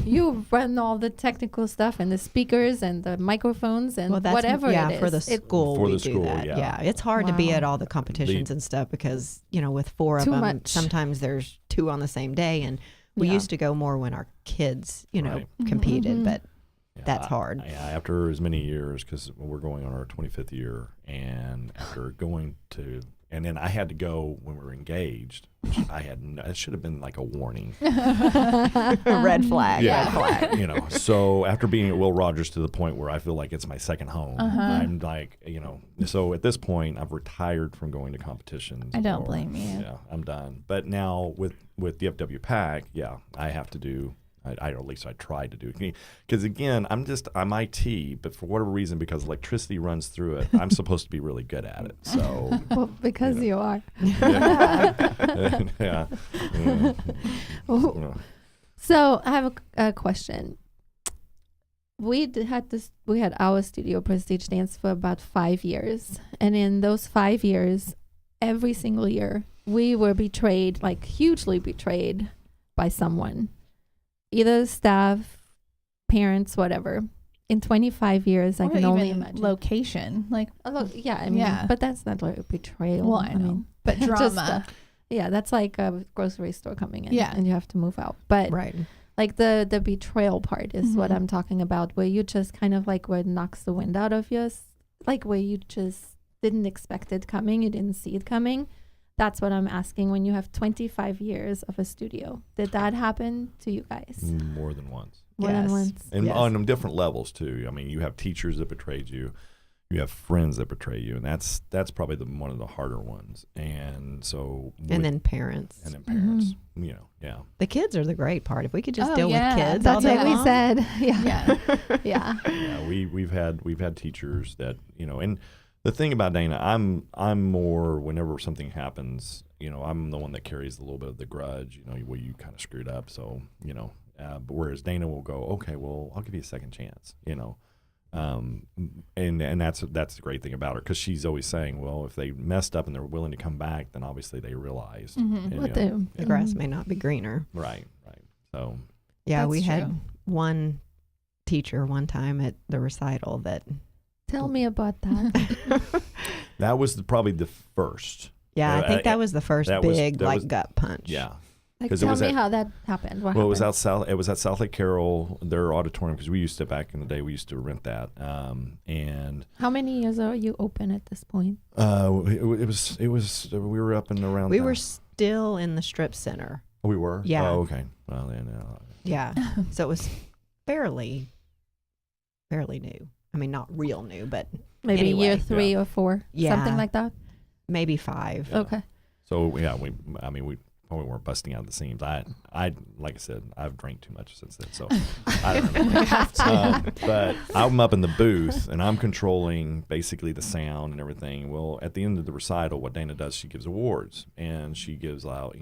you run all the technical stuff and the speakers and the microphones and whatever it is. for the school For we the do school, that. yeah. It's hard to be Wow. at all the competitions and stuff because, with 4 of Too them, much. sometimes there's 2 on the same day. And we Yeah. used to go more when our kids, Right. competed, Mhm. but Yeah, that's hard. Yeah, after as many years, because we're going on our 25th year, and after going to, and then I had to go when we were engaged. Which it should have been like a warning. Red flag. Yeah. Red flag. So after being at Will Rogers to the point where I feel like it's my second home, I'm like, so at this point I've retired from going to competitions. I don't blame you. Yeah, I'm done. But now with the FW Pack, yeah, I have to do. I at least I tried to do it because again I'm IT, but for whatever reason, because electricity runs through it, I'm supposed to be really good at it. So Well, because you are. yeah. Yeah. So I have a question. We had our studio Prestige Dance for about 5 years, and in those 5 years, every single year we were betrayed, like hugely betrayed, by someone, either staff, parents, whatever. In 25 years, I Or can only even imagine. location. Like, Yeah, I mean, Yeah. but that's not like a betrayal. well, I know. mean, But just, drama. yeah, that's like a grocery store coming in, Yeah. and you have to move out. But Right. like the betrayal part is what Mhm. I'm talking about, where you just kind of like where it knocks the wind out of you, like where you just didn't expect it coming, you didn't see it coming. That's what I'm asking. When you have 25 years of a studio, did that happen to you guys? More than once. More than Yes. once. And Yes. on different levels too. I mean, you have teachers that betrayed you, you have friends that betray you, and that's probably one of the harder ones. And so, And then parents. and then parents, you know, yeah. The kids are the great part. If we could just Oh, deal yeah. with kids That's all day what we long. said. Yeah. Yeah. Yeah. Yeah, we've had teachers that, you know, and the thing about Dana, I'm more, whenever something happens, you know, I'm the one that carries a little bit of the grudge, you know, well, you kind of screwed up, so, you know, but whereas Dana will go, okay, well, I'll give you a second chance, you know, and that's the great thing about her, because she's always saying, well, if they messed up and they're willing to come back, then obviously they realized, Mhm. you What know. The grass may not be greener. Right. So Yeah, That's we had true. one teacher one time at the recital that Tell me about that. that was probably the first. yeah, I think that was the first that was- big that like was- gut punch. Yeah. Like, 'Cause it tell was me at- how that happened. What Well, it was happened? it was at Southlake Carroll, their auditorium, because we used to, back in the day, we used to rent that. And How many years are you open at this point? it was we were up and around. We were still in the strip center. We were. Yeah. Oh, okay. Well, then. Yeah. So it was fairly new. I mean, not real new, but Maybe Anyway, year 3 or 4, Yeah. something like that. maybe 5. Yeah. Okay. So yeah, we probably weren't busting out the seams. I like I said, I've drank too much since then, so I don't remember. But I'm up in the booth and I'm controlling basically the sound and everything. Well, at the end of the recital, what Dana does, she gives awards, and she gives out,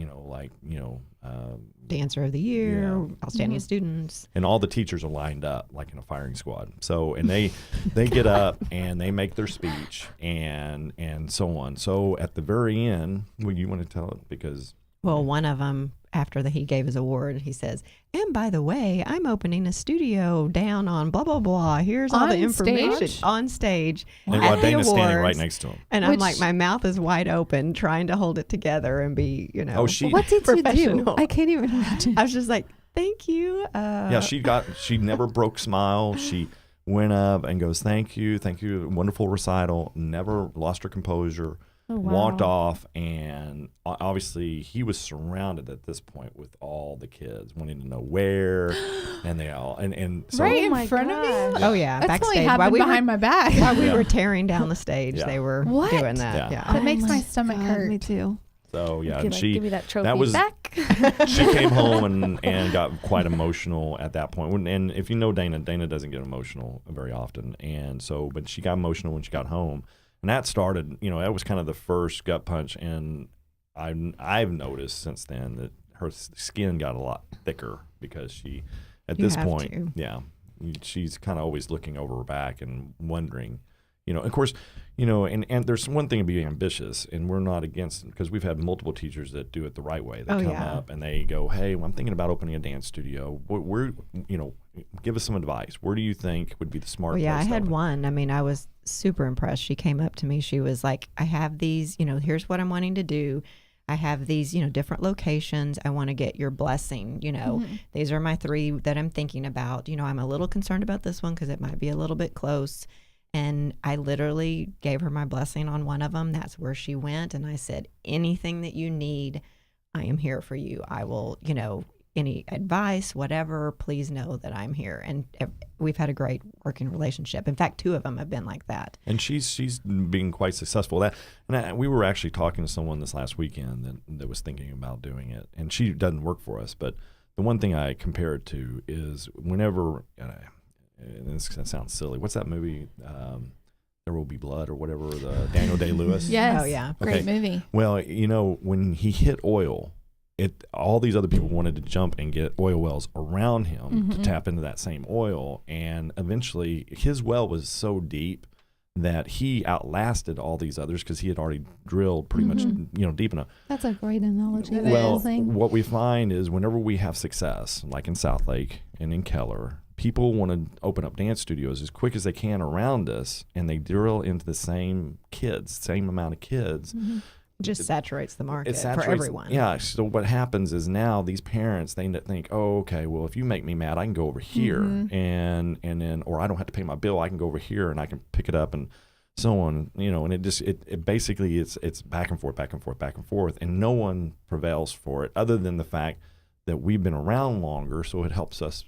Dancer of the year, Yeah. outstanding Mhm. students. and all the teachers are lined up like in a firing squad. So, and they get up and they make their speech and so on. So at the very end, well, you want to tell it because Well, one of them, after he gave his award, he says, "And by the way, I'm opening a studio down on blah blah blah. Here's all the On information stage? on stage." and at while the Dana's standing right awards. next to him. And I'm Which- like, my mouth is wide open, trying to hold it together and be, Oh, she What did you do? professional. I can't even imagine. I was just like, "Thank you." yeah, she never broke smile. She went up and goes, thank you, wonderful recital. Never lost her composure. Oh, wow. Walked off, and obviously he was surrounded at this point with all the kids wanting to know where, and they all and so Right Oh in my front of you? Oh yeah, That's backstage only happened we behind my back. while we Yeah. were tearing down the stage, Yeah. they were What? doing that. Yeah. Yeah. That makes Oh my stomach God, hurt. Me too. so yeah, Be and like, she give me that trophy that was back. she came home and got quite emotional at that point. And if you know Dana doesn't get emotional very often, and so but she got emotional when she got home. And that started, that was kind of the first gut punch. And I've noticed since then that her skin got a lot thicker because she, at You this have point, to. yeah, she's kind of always looking over her back and wondering, of course, and there's one thing to be ambitious, and we're not against it because we've had multiple teachers that do it the right way. They Oh, come yeah. up and they go, hey, well, I'm thinking about opening a dance studio. Where, give us some advice. Where do you think would be the smart Well, yeah, I place to had open? one. I mean, I was super impressed. She came up to me. She was like, I have these, here's what I'm wanting to do. I have these, different locations. I want to get your blessing. These are my 3 that I'm thinking about. I'm a little concerned about this one because it might be a little bit close. And I literally gave her my blessing on one of them. That's where she went. And I said, anything that you need, I am here for you. I will, any advice, whatever, please know that I'm here. And we've had a great working relationship. In fact, 2 of them have been like that. And she's being quite successful. We were actually talking to someone this last weekend that was thinking about doing it. And she doesn't work for us, but the one thing I compare it to is whenever, and this sounds silly, what's that movie? There Will Be Blood or whatever, the Daniel Day-Lewis. Yes. Oh, yeah. Great Okay. movie. Well, when he hit oil, all these other people wanted to jump and get oil wells around him to tap into that same oil, and eventually his well was so deep that he outlasted all these others because he had already drilled pretty much deep enough. That's a great analogy. It that Well, whole thing. what we find is whenever we have success, like in Southlake and in Keller, people want to open up dance studios as quick as they can around us, and they drill into the same amount of kids. Just saturates the market It saturates, for everyone. Yeah. So what happens is now these parents, they think, oh, okay, well, if you make me mad, I can go over here, and then, or I don't have to pay my bill. I can go over here and I can pick it up, and so on. And it basically it's back and forth, and no one prevails for it, other than the fact that we've been around longer, so it helps us,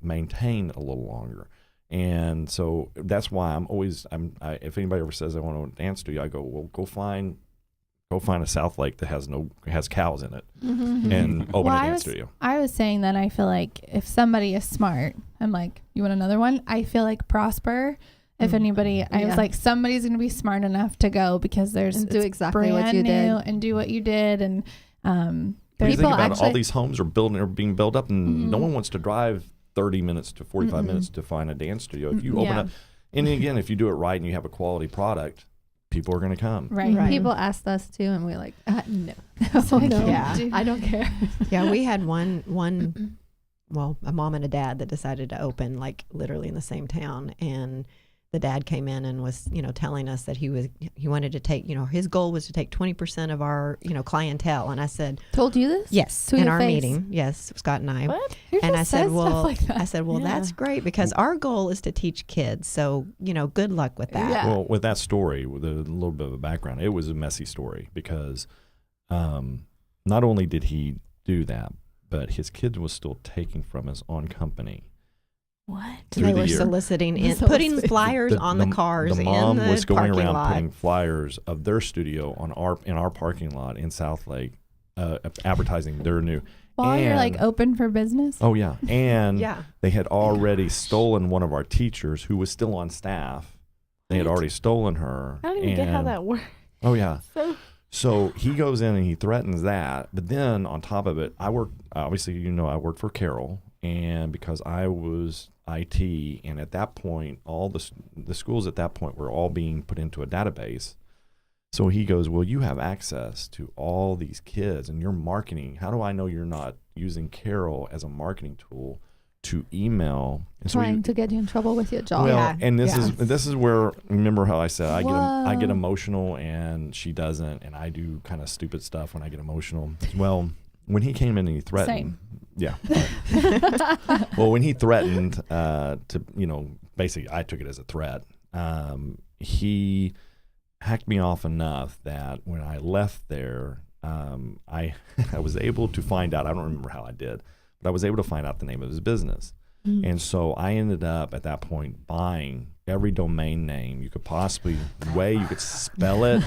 maintain a little longer. And so that's why if anybody ever says I want a dance studio, I go, well, go find a Southlake that has cows in it, and open a dance studio. I was saying that I feel like if somebody is smart, I'm like, you want another one? I feel like Prosper. If anybody, I was like, somebody's going to be smart enough to go, because do exactly what you did and do what you did. And When you think about all these homes are being built up, and no one wants to drive 30 minutes to 45 minutes to find a dance studio. If you open up, and again, if you do it right and you have a quality product, people are going to come. Right. People asked us to, and we're like, no. No. Yeah. I don't care. Yeah, we had one, a mom and a dad that decided to open like literally in the same town, and the dad came in and was, telling us that he wanted to take, his goal was to take 20% of our, clientele. And I said, told you this? yes, to in your our face? meeting. Yes, Scott and I. What? And I said, well, Yeah. that's great, because our goal is to teach kids. So, good luck with that. Yeah. Well, with that story, with a little bit of a background, it was a messy story, because not only did he do that, but his kids was still taking from his own company. What? They were soliciting, putting flyers on the cars. The mom in the was going parking around lot. putting flyers of their studio in our parking lot in Southlake, advertising their new. While you're like open for business? Oh yeah, and Yeah. they had already stolen one of our teachers who was still on staff. They had already stolen her. I don't even get how that works. Oh yeah. So he goes in and he threatens that, but then on top of it, I worked for Carroll, and because I was IT, and at that point, all the schools at that point were all being put into a database. So he goes, well, you have access to all these kids, and you're marketing. How do I know you're not using Carroll as a marketing tool to email? And Trying to get you in trouble with your job. well, and this is where, remember how I said I get Whoa. emotional, and she doesn't, and I do kind of stupid stuff when I get emotional. Well, when he came in and he threatened, yeah. Well, when he threatened to, basically I took it as a threat. He hacked me off enough that when I left there, I was able to find out. I don't remember how I did, but I was able to find out the name of his business. And so I ended up at that point buying every domain name you could possibly you could spell it,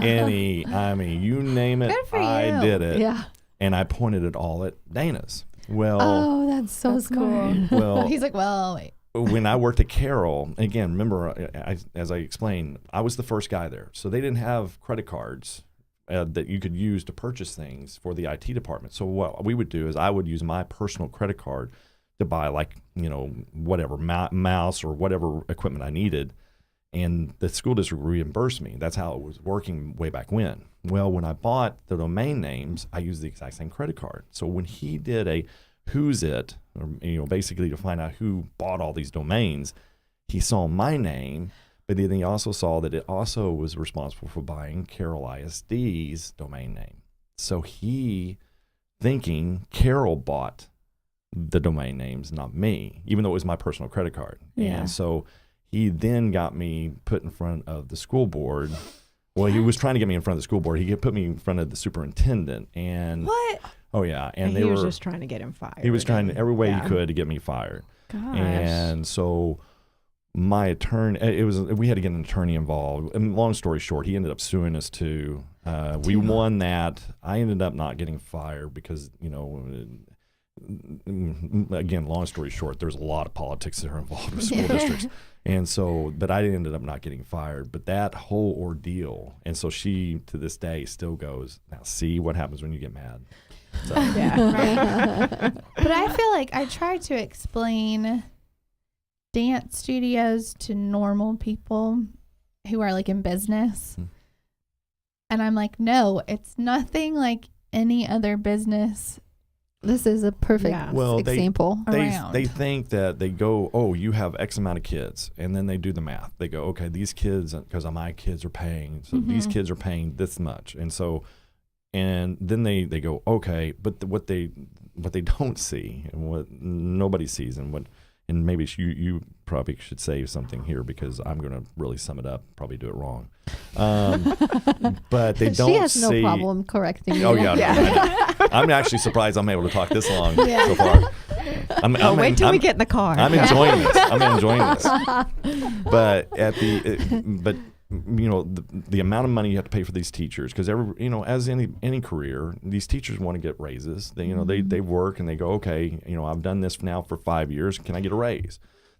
you name it, Good for I you. did it. Yeah. And I pointed it all at Dana's. Well, Oh, that's so smart. well, He's like, well, wait. when I worked at Carroll, again, remember, as I explained, I was the first guy there. So they didn't have credit cards that you could use to purchase things for the IT department. So what we would do is I would use my personal credit card to buy whatever mouse or whatever equipment I needed. And the school district reimbursed me. That's how it was working way back when. Well, when I bought the domain names, I used the exact same credit card. So when he did a who's it, or, basically to find out who bought all these domains, he saw my name, but then he also saw that it also was responsible for buying Carroll ISD's domain name. So he, thinking Carroll bought the domain names, not me, even though it was my personal credit card. Yeah. And so he then got me put in front of the school board. Well, he was trying to get me in front of the school board. He put me in front of the superintendent. And What? oh yeah, And he was just trying to get him fired. he was trying every way Yeah. he could to get me fired. Gosh. And so my attorney, we had to get an attorney involved. And long story short, he ended up suing us too. We won that. I ended up not getting fired because, again, long story short, there's a lot of politics that are involved with school districts. And so, but I ended up not getting fired. But that whole ordeal, and so she, to this day, still goes, now see what happens when you get mad. So, Right. But I feel like I try to explain dance studios to normal people who are like in business. And I'm like, no, it's nothing like any other business This is a perfect Yeah. Well, example. They think that they go, oh, you have X amount of kids, and then they do the math. They go, okay, these kids, because my kids are paying, so these kids are paying this much, and so, and then they go, okay, but what they don't see, and what nobody sees, and maybe you probably should say something here because I'm going to really sum it up, probably do it wrong. But they don't see. She has no problem correcting you. Oh, yeah. I'm actually surprised I'm able to talk this long so far. Wait till we get in the car. I'm enjoying this. But the amount of money you have to pay for these teachers, because as any career, these teachers want to get raises. They work and they go, okay, I've done this now for 5 years. Can I get a raise?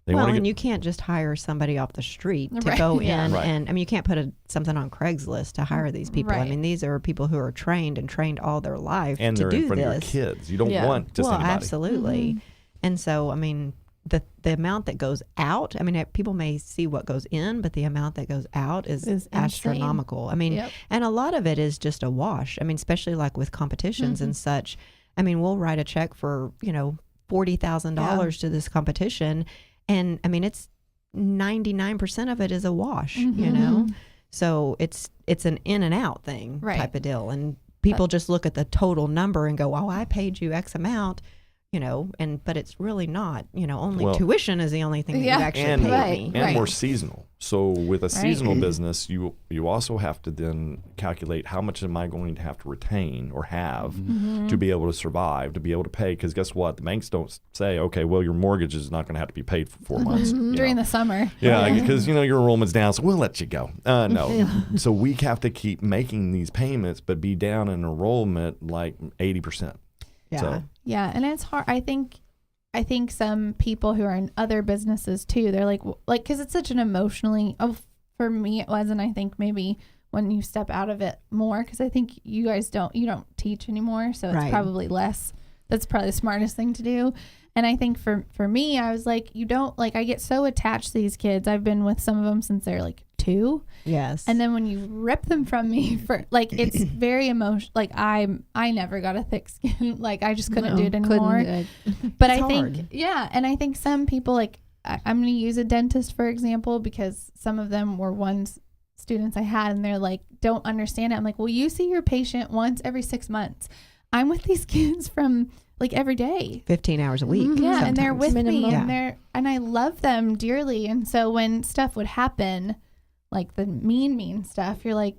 You can't just hire somebody off the street to go in and you can't put something on Craigslist to hire these people. Right. I mean, these are people who are trained all their life and to do they're in front this. of your kids. You don't want just anybody. Absolutely. And so, I mean, the amount that goes out, I mean, people may see what goes in, but the amount that goes out is astronomical. I mean, and a lot of it is just a wash. I mean, especially like with competitions and such. I mean, we'll write a check for, $40,000 to this competition. And I mean, it's 99% of it is a wash, So it's an in and out thing type of deal. And people just look at the total number and go, oh, I paid you X amount. But it's really not, only tuition is the only thing that you actually pay me. And more seasonal. So with a seasonal business, you also have to then calculate how much am I going to have to retain or have to be able to survive, to be able to pay. Because guess what? The banks don't say, okay, well, your mortgage is not going to have to be paid for 4 months. During the summer. Yeah, because, your enrollment's down, so we'll let you go. No. So we have to keep making these payments, but be down in enrollment like 80%. Yeah. So. Yeah, and it's hard. I think some people who are in other businesses too, they're like, because it's such an emotionally, for me it was, and I think maybe when you step out of it more, because I think you guys don't teach anymore, so it's probably less. That's probably the smartest thing to do. And I think for me, I was like, I get so attached to these kids. I've been with some of them since they're like 2. Yes. And then when you rip them from me it's very emotional. Like I never got a thick skin. Like I just couldn't do it anymore. But I think, and I think some people I'm going to use a dentist, for example, because some of them were students I had and they're like, don't understand it. I'm like, well, you see your patient once every 6 months. I'm with these kids from every day, 15 hours a week. Yeah. Sometimes. And they're with me Yeah. and I love them dearly. And so when stuff would happen, like the mean stuff, you're like,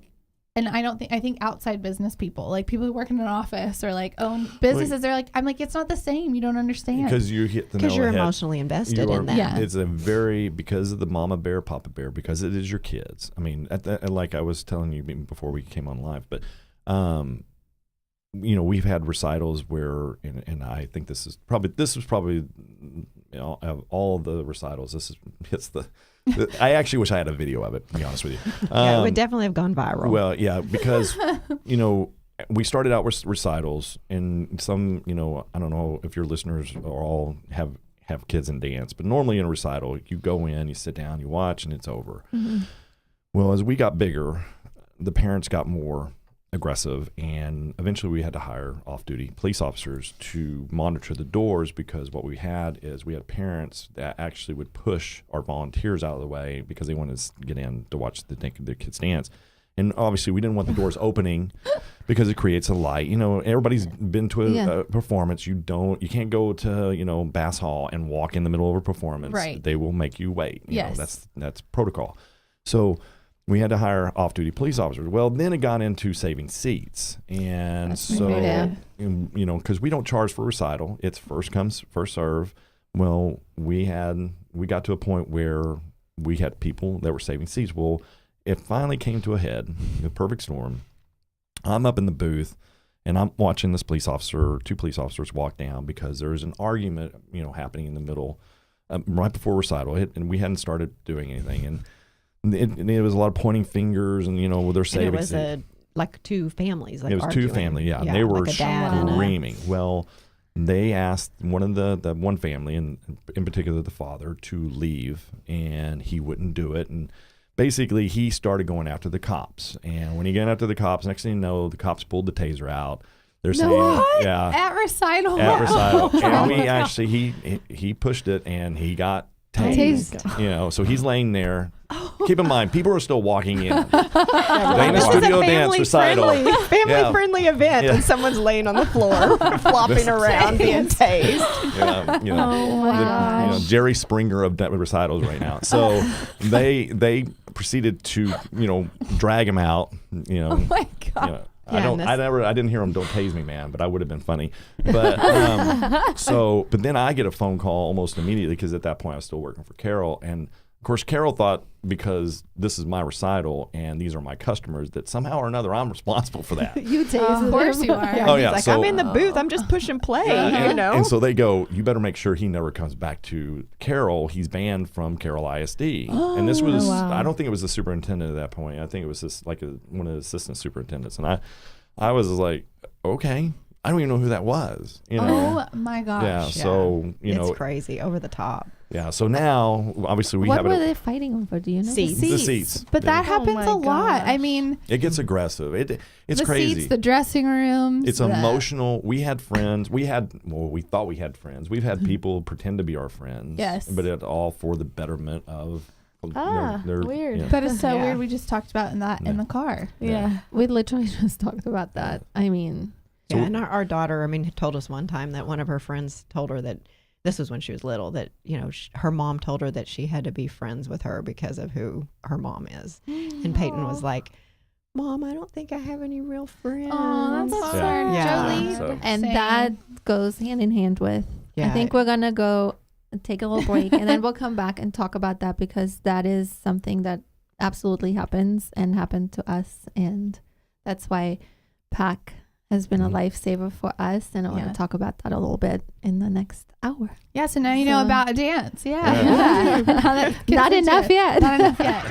and I think outside business people, like people who work in an office or own businesses, they're like, I'm like, it's not the same. You don't understand. Because you hit the nail Because you're ahead. emotionally invested in that. Yeah. It's because of the mama bear, papa bear, because it is your kids. I mean, like I was telling you before we came on live, but, we've had recitals where, and I think this was probably, of all the recitals, hits the. I actually wish I had a video of it, to be honest with you. It would definitely have gone viral. Well, yeah, because, we started out with recitals, and some, I don't know if your listeners are all have kids in dance, but normally in a recital, you go in, you sit down, you watch, and it's over. Mm-hmm. Well, as we got bigger, the parents got more aggressive, and eventually we had to hire off-duty police officers to monitor the doors, because what we had parents that actually would push our volunteers out of the way because they wanted to get in to watch their kids dance. And obviously we didn't want the doors opening because it creates a light. Everybody's been to a performance. You can't go to, Bass Hall and walk in the middle of a performance. Right. They will make you wait. Yes. That's protocol. So we had to hire off-duty police officers. Well, then it got into saving seats. And because we don't charge for recital. It's first come, first serve. Well, we got to a point where we had people that were saving seats. Well, it finally came to a head, the perfect storm. I'm up in the booth, and I'm watching two police officers walk down because there's an argument, happening in the middle, right before recital. And we hadn't started doing anything. And it was a lot of pointing fingers, and they're saving. And it was two families. It was arguing. two families, yeah. And they were screaming. Well, they asked one of the one family, and in particular the father, to leave, and he wouldn't do it. And basically, he started going after the cops. And when he got after the cops, next thing you know, the cops pulled the taser out. They're No, saying, what? yeah, At recital. at recital. And we Wow. actually, he pushed it and he got Tased. tased. You know, so he's laying there. Keep in mind, people are still walking in. Dana Dana Studio Dance Recital. Yeah. Friendly event, Yeah. and someo's laying on the floor, flopping around, being tased. Yeah, you know, Oh my gosh. Jerry Springer of recitals right now. So they proceeded to drag him out. Oh my God. You know, Yeah, I didn't hear him. Don't tase me, man. But I would have been funny. But but then I get a phone call almost immediately because at that point I was still working for Carol, and of course Carol thought because this is my recital and these are my customers that somehow or another I'm responsible for that. You tased Of course you are. Yeah, Oh, he's yeah, like, so- I'm in the booth. I'm just pushing play. And so they go, you better make sure he never comes back to Carroll. He's banned from Carroll ISD. And this was, I don't think it was the superintendent at that point. I think it was just like one of the assistant superintendents. And I was like, okay, I don't even know who that was. Oh my gosh. Yeah. So, it's crazy, over the top. yeah. So now, obviously, we what have were it. they fighting over? Do you know? Seats. The seats. But that Yeah. happens my a lot. I gosh. mean, It gets aggressive. It's the crazy. seats, the dressing rooms. It's emotional. We had friends. We thought we had friends. We've had people pretend to be our friends. Yes. But it all for the betterment of weird. yeah. That is so Yeah. weird. We just talked about in the car. Yeah. We literally just talked about that. I mean, Yeah, and our daughter, told us one time that one of her friends told her that, this was when she was little, that, her mom told her that she had to be friends with her because of who her mom is. And Peyton was like, Mom, I don't think I have any real friends. Oh, that's hard. Yeah. Jolie. So- and Same. that goes hand in hand with. Yeah. I think we're gonna go take a little break, and then we'll come back and talk about that because that is something that absolutely happens and happened to us, and that's why PAC has been a lifesaver for us. And I want Yeah. to talk about that a little bit in the next hour. Yeah, so now you know So- about a dance. Yeah. Yeah. And how that gets Not into enough it. yet. Not enough yet.